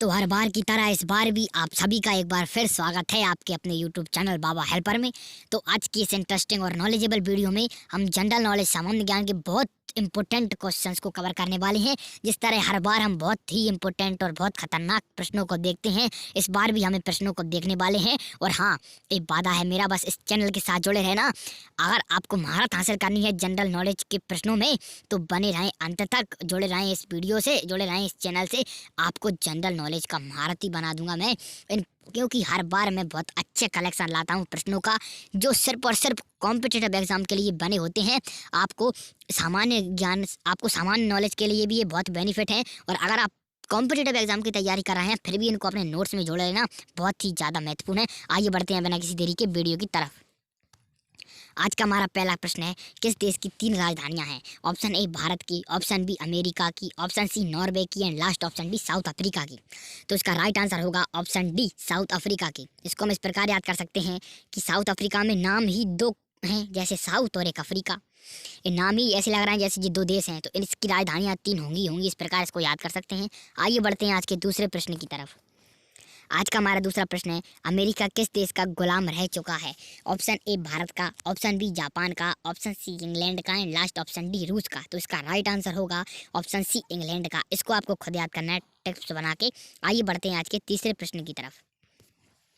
तो हर बार की तरह इस बार भी आप सभी का एक बार फिर स्वागत है आपके अपने YouTube चैनल बाबा हेल्पर में। तो आज की इस इंटरेस्टिंग और नॉलेजेबल वीडियो में हम जनरल नॉलेज सामान्य ज्ञान के बहुत इंपॉर्टेंट क्वेश्चंस को कवर करने वाले हैं। जिस तरह हर बार हम बहुत ही इंपॉर्टेंट और बहुत खतरनाक प्रश्नों को देखते हैं, इस बार भी हमें प्रश्नों को देखने वाले हैं। और हाँ, एक वादा है मेरा, बस इस चैनल के साथ जुड़े रहना। अगर आपको महारत हासिल करनी है जनरल नॉलेज के प्रश्नों में तो बने रहें अंत तक, जुड़े रहें इस वीडियो से, जुड़े रहें इस चैनल से। आपको जनरल नॉलेज का महारथी बना दूंगा मैं क्योंकि हर बार मैं बहुत अच्छे कलेक्शन लाता हूँ प्रश्नों का, जो सिर्फ और सिर्फ कॉम्पिटिटिव एग्जाम के लिए बने होते हैं। आपको सामान्य नॉलेज के लिए भी ये बहुत बेनिफिट है। और अगर आप कॉम्पिटिटिव एग्जाम की तैयारी कर रहे हैं फिर भी इनको अपने नोट्स में जोड़े लेना बहुत ही ज़्यादा महत्वपूर्ण है। आइए बढ़ते हैं बिना किसी देरी के वीडियो की तरफ। आज का हमारा पहला प्रश्न है, किस देश की 3 राजधानियां हैं? ऑप्शन ए भारत की, ऑप्शन बी अमेरिका की, ऑप्शन सी नॉर्वे की and last option D south Africa की। तो इसका राइट आंसर होगा ऑप्शन डी साउथ अफ्रीका की। इसको हम इस प्रकार याद कर सकते हैं कि साउथ अफ्रीका में नाम ही 2 हैं, जैसे साउथ और एक अफ्रीका। ये नाम ही ऐसे लग रहा है जैसे ये 2 देश हैं, तो इसकी राजधानियाँ 3 होंगी। इस प्रकार इसको याद कर सकते हैं। आइए बढ़ते हैं आज के दूसरे प्रश्न की तरफ। आज का हमारा दूसरा प्रश्न है, अमेरिका किस देश का गुलाम रह चुका है? ऑप्शन ए भारत का, ऑप्शन बी जापान का, ऑप्शन सी इंग्लैंड का एंड लास्ट ऑप्शन डी रूस का। तो इसका राइट आंसर होगा ऑप्शन सी इंग्लैंड का। इसको आपको खुद याद करना है टेक्स्ट बना के। आइए बढ़ते हैं आज के तीसरे प्रश्न की तरफ।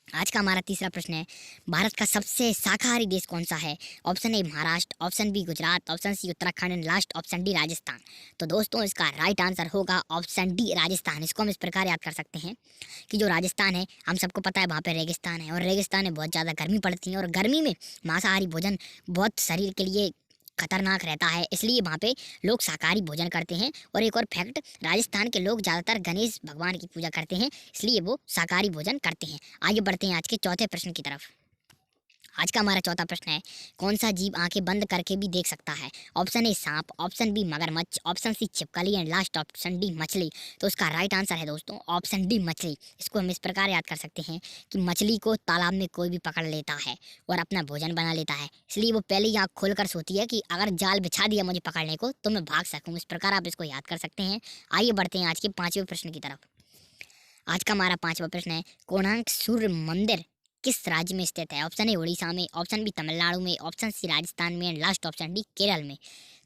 आज का हमारा तीसरा प्रश्न है, भारत का सबसे शाकाहारी देश कौन सा है? Option A Maharashtra, option B Gujarat, option C Uttarakhand and last option D Rajasthan. तो दोस्तों इसका राइट आंसर होगा ऑप्शन डी राजस्थान। इसको हम इस प्रकार याद कर सकते हैं कि जो राजस्थान है, हम सबको पता है वहाँ पे रेगिस्तान है, और रेगिस्तान में बहुत ज़्यादा गर्मी पड़ती है, और गर्मी में मांसाहारी भोजन बहुत शरीर के लिए खतरनाक रहता है, इसलिए वहाँ पे लोग शाकाहारी भोजन करते हैं। और एक और फैक्ट, राजस्थान के लोग ज़्यादातर गणेश भगवान की पूजा करते हैं, इसलिए वो शाकाहारी भोजन करते हैं। आगे बढ़ते हैं आज के चौथे प्रश्न की तरफ। आज का हमारा चौथा प्रश्न है, कौन सा जीव आंखें बंद करके भी देख सकता है? ऑप्शन ए सांप, ऑप्शन बी मगरमच्छ, ऑप्शन सी छिपकली एंड लास्ट ऑप्शन डी मछली। तो इसका राइट आंसर है दोस्तों ऑप्शन डी मछली। इसको हम इस प्रकार याद कर सकते हैं कि मछली को तालाब में कोई भी पकड़ लेता है और अपना भोजन बना लेता है, इसलिए वो पहले ही आँख खोलकर सोती है कि अगर जाल बिछा दिया मुझे पकड़ने को तो मैं भाग सकूँ। इस प्रकार आप इसको याद कर सकते हैं। आइए बढ़ते हैं आज के 5वें प्रश्न की तरफ। आज का हमारा 5वां प्रश्न है, कोणार्क सूर्य मंदिर किस राज्य में स्थित है? ऑप्शन ए उड़ीसा में, ऑप्शन बी तमिलनाडु में, ऑप्शन सी राजस्थान में and last option D Kerala में।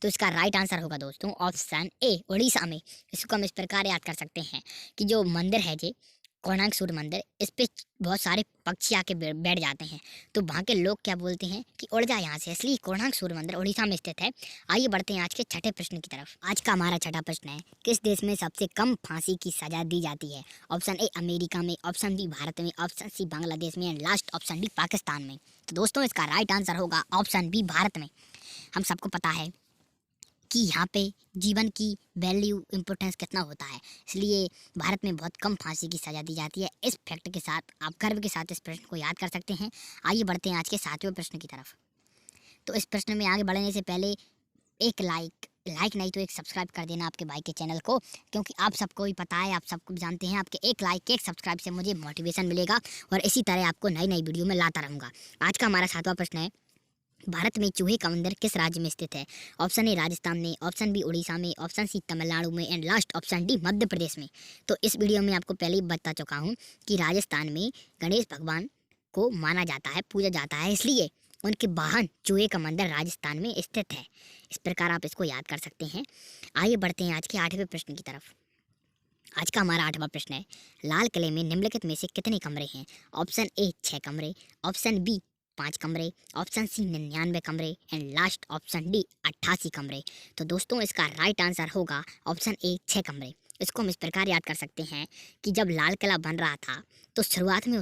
तो इसका राइट आंसर होगा दोस्तों ऑप्शन ए उड़ीसा में। इसको हम इस प्रकार याद कर सकते हैं कि जो मंदिर है जी कोणार्क सूर्य मंदिर, इस पे बहुत सारे पक्षी आके बैठ जाते हैं, तो वहाँ के लोग क्या बोलते हैं कि उड़ जा यहाँ से, इसलिए कोणार्क सूर्य मंदिर उड़ीसा में स्थित है। आइए बढ़ते हैं आज के छठे प्रश्न की तरफ। आज का हमारा छठा प्रश्न है, किस देश में सबसे कम फांसी की सजा दी जाती है? ऑप्शन ए अमेरिका में, ऑप्शन बी भारत में, ऑप्शन सी बांग्लादेश में and last option D Pakistan में। तो दोस्तों इसका राइट आंसर होगा ऑप्शन बी भारत में। हम सबको पता है कि यहाँ पे जीवन की वैल्यू इम्पोर्टेंस कितना होता है, इसलिए भारत में बहुत कम फांसी की सज़ा दी जाती है। इस फैक्ट के साथ आप गर्व के साथ इस प्रश्न को याद कर सकते हैं। आइए बढ़ते हैं आज के 7वें प्रश्न की तरफ। तो इस प्रश्न में आगे बढ़ने से पहले एक लाइक नहीं तो एक सब्सक्राइब कर देना आपके भाई के चैनल को, क्योंकि आप सबको ही पता है, आप सबको जानते हैं, आपके एक लाइक एक सब्सक्राइब से मुझे मोटिवेशन मिलेगा और इसी तरह आपको नई नई वीडियो में लाता रहूँगा। आज का हमारा 7वां प्रश्न है, भारत में चूहे का मंदिर किस राज्य में स्थित है? ऑप्शन ए राजस्थान में, ऑप्शन बी उड़ीसा में, ऑप्शन सी तमिलनाडु में and last option D Madhya Pradesh में। तो इस वीडियो में आपको पहले ही बता चुका हूँ कि राजस्थान में गणेश भगवान को माना जाता है, पूजा जाता है, इसलिए उनके वाहन चूहे का मंदिर राजस्थान में स्थित है। इस प्रकार आप इसको याद कर सकते हैं। आइए बढ़ते हैं आज के 8वें प्रश्न की तरफ। आज का हमारा 8वां प्रश्न है, लाल किले में निम्नलिखित में से कितने कमरे हैं? ऑप्शन ए 6 कमरे, ऑप्शन बी 5 कमरे, ऑप्शन सी 99 कमरे एंड लास्ट ऑप्शन डी 88 कमरे। तो दोस्तों इसका राइट आंसर होगा ऑप्शन ए 6 कमरे। इसको हम इस प्रकार याद कर सकते हैं कि जब लाल किला बन रहा था तो शुरुआत में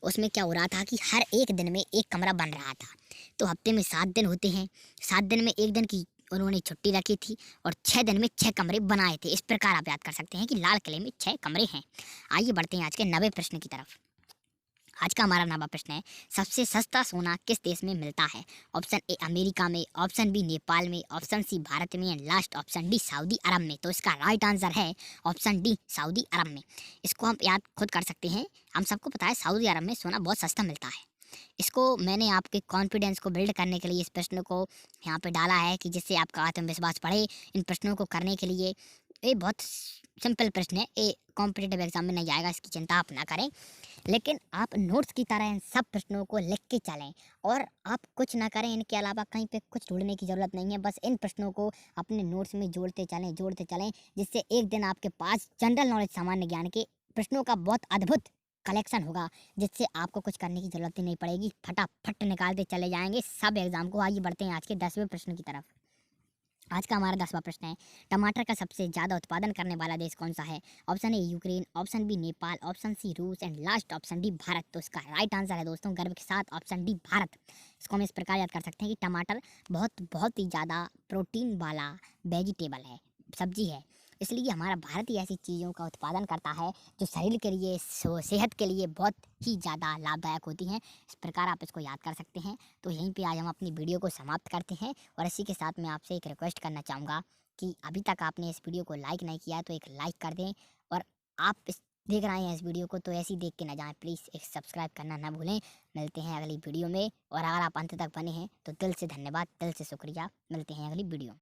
उसमें क्या हो रहा था कि हर एक दिन में एक कमरा बन रहा था। तो हफ्ते में 7 दिन होते हैं, 7 दिन में एक दिन की उन्होंने छुट्टी रखी थी और 6 दिन में 6 कमरे बनाए थे। इस प्रकार आप याद कर सकते हैं कि लाल किले में 6 कमरे हैं। आइए बढ़ते हैं आज के 9वें प्रश्न की तरफ। आज का हमारा 9वां प्रश्न है, सबसे सस्ता सोना किस देश में मिलता है? ऑप्शन ए अमेरिका में, ऑप्शन बी नेपाल में, ऑप्शन सी भारत में and last option D Saudi Arab में। तो इसका राइट आंसर है ऑप्शन डी सऊदी अरब में। इसको हम याद खुद कर सकते हैं, हम सबको पता है सऊदी अरब में सोना बहुत सस्ता मिलता है। इसको मैंने आपके कॉन्फिडेंस को बिल्ड करने के लिए इस प्रश्न को यहाँ पे डाला है कि जिससे आपका आत्मविश्वास बढ़े। इन प्रश्नों को करने के लिए ये बहुत सिंपल प्रश्न है, ये कॉम्पिटिटिव एग्जाम में नहीं आएगा, इसकी चिंता आप ना करें। लेकिन आप नोट्स की तरह इन सब प्रश्नों को लिख के चलें और आप कुछ ना करें, इनके अलावा कहीं पे कुछ ढूंढने की ज़रूरत नहीं है। बस इन प्रश्नों को अपने नोट्स में जोड़ते चलें, जिससे एक दिन आपके पास जनरल नॉलेज सामान्य ज्ञान के प्रश्नों का बहुत अद्भुत कलेक्शन होगा, जिससे आपको कुछ करने की ज़रूरत ही नहीं पड़ेगी, फटाफट निकालते चले जाएंगे सब एग्जाम को। आइए बढ़ते हैं आज के 10वें प्रश्न की तरफ। आज का हमारा 10वां प्रश्न है, टमाटर का सबसे ज़्यादा उत्पादन करने वाला देश कौन सा है? Option A Ukraine, option B Nepal, option C रूस and last option D Bharat. तो इसका राइट आंसर है दोस्तों गर्व के साथ ऑप्शन डी भारत। इसको हम इस प्रकार याद कर सकते हैं कि टमाटर बहुत ही ज़्यादा प्रोटीन वाला वेजिटेबल है, सब्जी है, इसलिए हमारा भारत ही ऐसी चीज़ों का उत्पादन करता है जो शरीर के लिए, सेहत के लिए बहुत ही ज़्यादा लाभदायक होती हैं। इस प्रकार आप इसको याद कर सकते हैं। तो यहीं पे आज हम अपनी वीडियो को समाप्त करते हैं और इसी के साथ मैं आपसे एक रिक्वेस्ट करना चाहूँगा कि अभी तक आपने इस वीडियो को लाइक नहीं किया है तो एक लाइक कर दें, और आप इस देख रहे हैं इस वीडियो को तो ऐसे ही देख के ना जाएं, प्लीज़ एक सब्सक्राइब करना ना भूलें। मिलते हैं अगली वीडियो में, और अगर आप अंत तक बने हैं तो दिल से धन्यवाद, दिल से शुक्रिया। मिलते हैं अगली वीडियो।